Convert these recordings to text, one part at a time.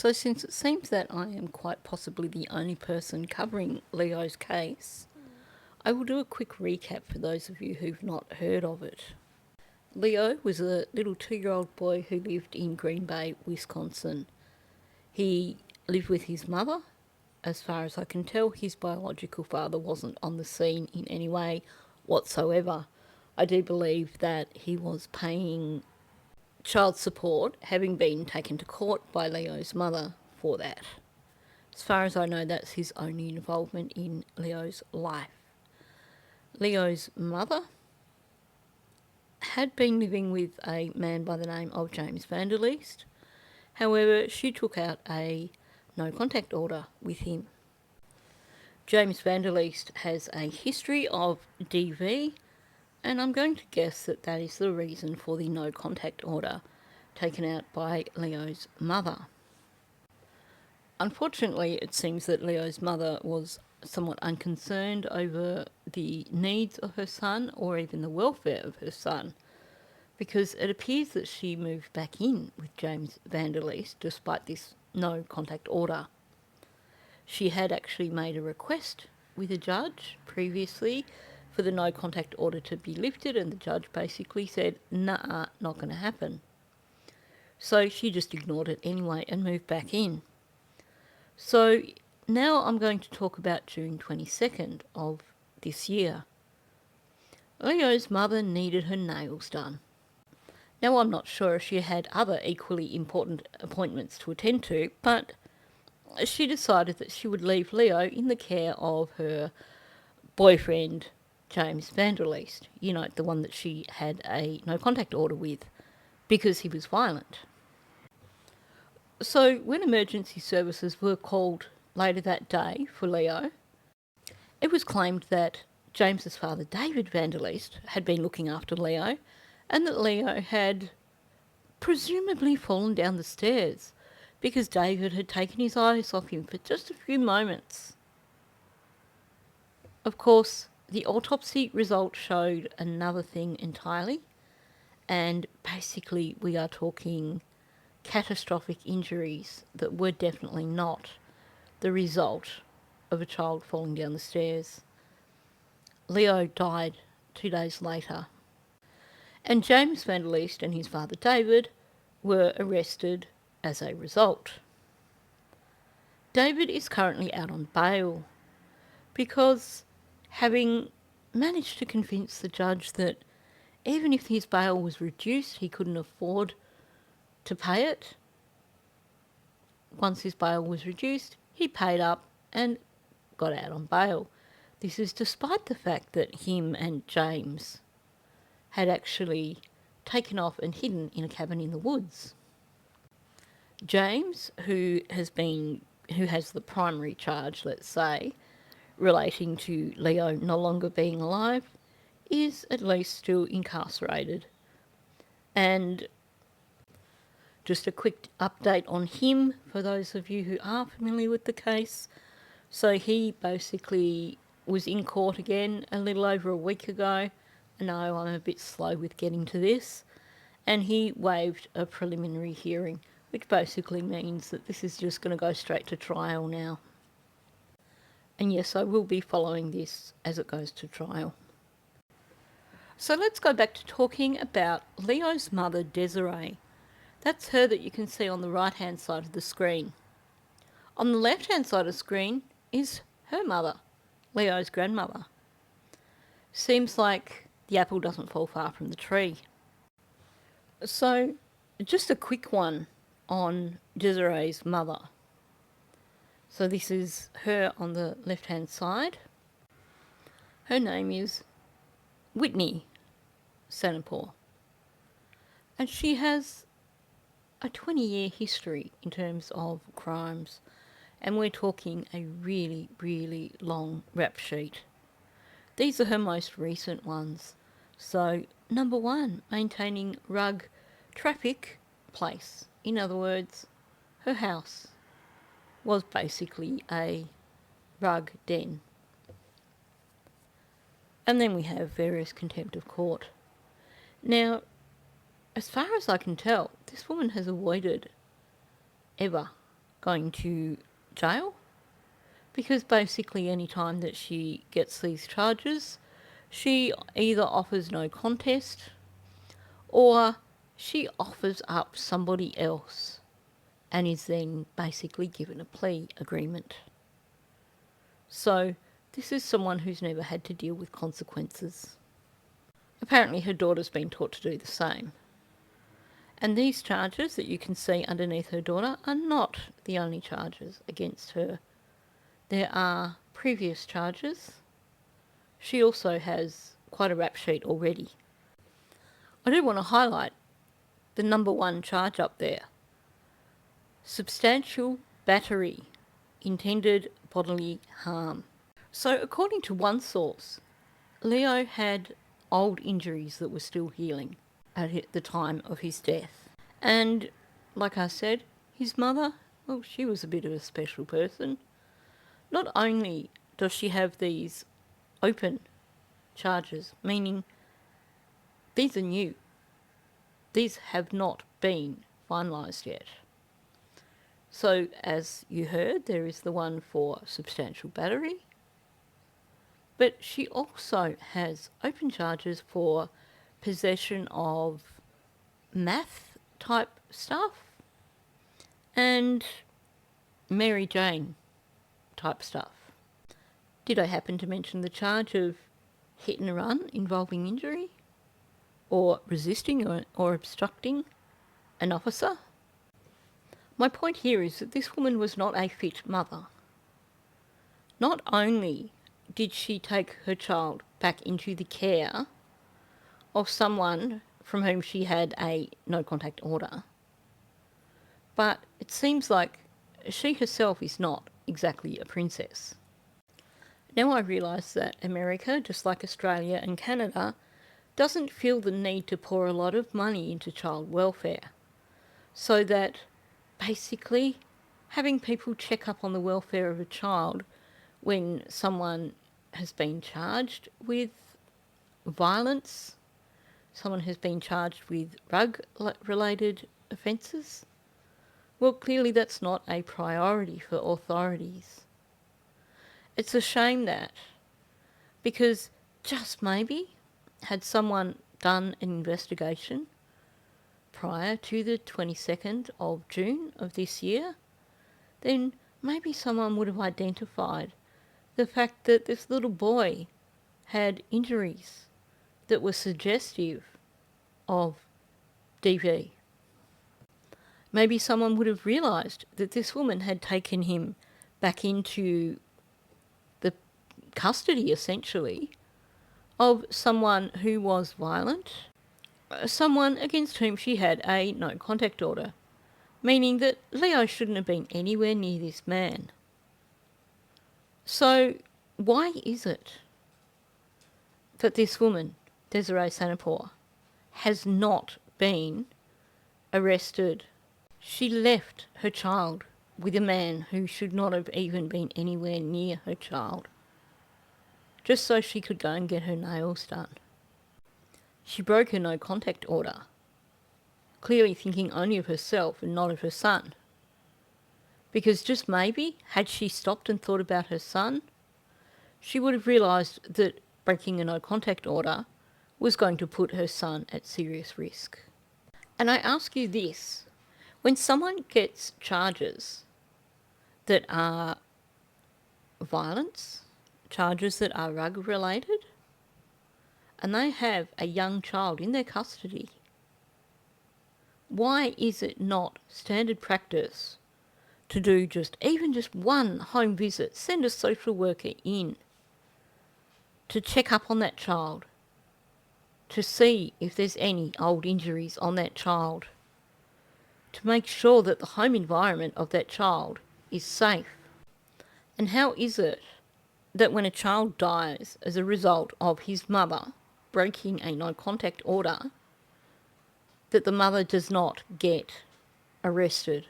So since it seems that I am quite possibly the only person covering Leo's case, I will do a quick recap for those of you who've not heard of it. Leo was a little 2-year-old boy who lived in Green Bay, Wisconsin. He lived with his mother. As far as I can tell, his biological father wasn't on the scene in any way whatsoever. I do believe that he was paying child support, having been taken to court by Leo's mother for that. As far as I know, that's his only involvement in Leo's life. Leo's mother had been living with a man by the name of James VanderLeest. However, she took out a no contact order with him. James VanderLeest has a history of DV, and I'm going to guess that that is the reason for the no contact order taken out by Leo's mother. Unfortunately, it seems that Leo's mother was somewhat unconcerned over the needs of her son or even the welfare of her son, because it appears that she moved back in with James VanderLeest despite this no contact order. She had actually made a request with a judge previously for the no contact order to be lifted, and the judge basically said, nah, not going to happen. So she just ignored it anyway and moved back in. So now I'm going to talk about June 22nd of this year. Leo's mother needed her nails done. Now I'm not sure if she had other equally important appointments to attend to, but she decided that she would leave Leo in the care of her boyfriend, James VanderLeest, the one that she had a no contact order with, because he was violent. So when emergency services were called later that day for Leo, it was claimed that James's father, David VanderLeest, had been looking after Leo, and that Leo had presumably fallen down the stairs because David had taken his eyes off him for just a few moments. Of course, the autopsy result showed another thing entirely, and basically we are talking catastrophic injuries that were definitely not the result of a child falling down the stairs. Leo died 2 days later, and James VanderLeest and his father David were arrested as a result. David is currently out on bail because, having managed to convince the judge that even if his bail was reduced, he couldn't afford to pay it. Once his bail was reduced, he paid up and got out on bail. This is despite the fact that him and James had actually taken off and hidden in a cabin in the woods. James, who has the primary charge, let's say, relating to Leo no longer being alive, is at least still incarcerated. And just a quick update on him for those of you who are familiar with the case. So he basically was in court again a little over a week ago. I know I'm a bit slow with getting to this. And he waived a preliminary hearing, which basically means that this is just going to go straight to trial now. And yes, I will be following this as it goes to trial. So let's go back to talking about Leo's mother, Deziray. That's her that you can see on the right-hand side of the screen. On the left-hand side of the screen is her mother, Leo's grandmother. Seems like the apple doesn't fall far from the tree. So, just a quick one on Deziray's mother. So this is her on the left-hand side. Her name is Whitney Sanapaw. And she has a 20-year history in terms of crimes. And we're talking a really, really long rap sheet. These are her most recent ones. So, number 1, maintaining rug traffic place. In other words, her house was basically a rug den. And then we have various contempt of court. Now, as far as I can tell, this woman has avoided ever going to jail, because basically any time that she gets these charges, she either offers no contest or she offers up somebody else and is then basically given a plea agreement. So this is someone who's never had to deal with consequences. Apparently her daughter's been taught to do the same. And these charges that you can see underneath her daughter are not the only charges against her. There are previous charges. She also has quite a rap sheet already. I do want to highlight the number one charge up there. Substantial battery, intended bodily harm. So according to one source, Leo had old injuries that were still healing at the time of his death. And like I said, his mother, well, she was a bit of a special person. Not only does she have these open charges, meaning these are new. These have not been finalised yet. So, as you heard, there is the one for substantial battery, but she also has open charges for possession of math type stuff and Mary Jane type stuff. Did I happen to mention the charge of hit and run involving injury? Or resisting or obstructing an officer? My point here is that this woman was not a fit mother. Not only did she take her child back into the care of someone from whom she had a no contact order, but it seems like she herself is not exactly a princess. Now I realise that America, just like Australia and Canada, doesn't feel the need to pour a lot of money into child welfare, so that basically having people check up on the welfare of a child when someone has been charged with violence, someone has been charged with drug-related offences, well, clearly that's not a priority for authorities. It's a shame that, because just maybe, had someone done an investigation prior to the 22nd of June of this year, then maybe someone would have identified the fact that this little boy had injuries that were suggestive of DV. Maybe someone would have realised that this woman had taken him back into the custody, essentially, of someone who was violent, someone against whom she had a no contact order, meaning that Leo shouldn't have been anywhere near this man. So why is it that this woman, Deziray Sanapaw, has not been arrested? She left her child with a man who should not have even been anywhere near her child, just so she could go and get her nails done. She broke her no contact order, clearly thinking only of herself and not of her son. Because just maybe, had she stopped and thought about her son, she would have realised that breaking a no contact order was going to put her son at serious risk. And I ask you this, when someone gets charges that are violence, charges that are drug related, and they have a young child in their custody, why is it not standard practice to do even just one home visit, send a social worker in to check up on that child, to see if there's any old injuries on that child, to make sure that the home environment of that child is safe? And how is it that when a child dies as a result of his mother breaking a no contact order, that the mother does not get arrested?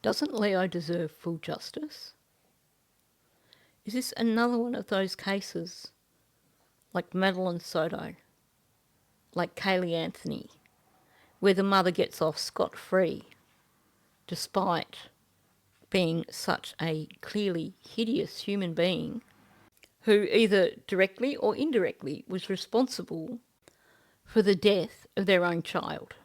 Doesn't Leo deserve full justice? Is this another one of those cases like Madeline Soto, like Kaylee Anthony, where the mother gets off scot-free despite being such a clearly hideous human being who either directly or indirectly was responsible for the death of their own child.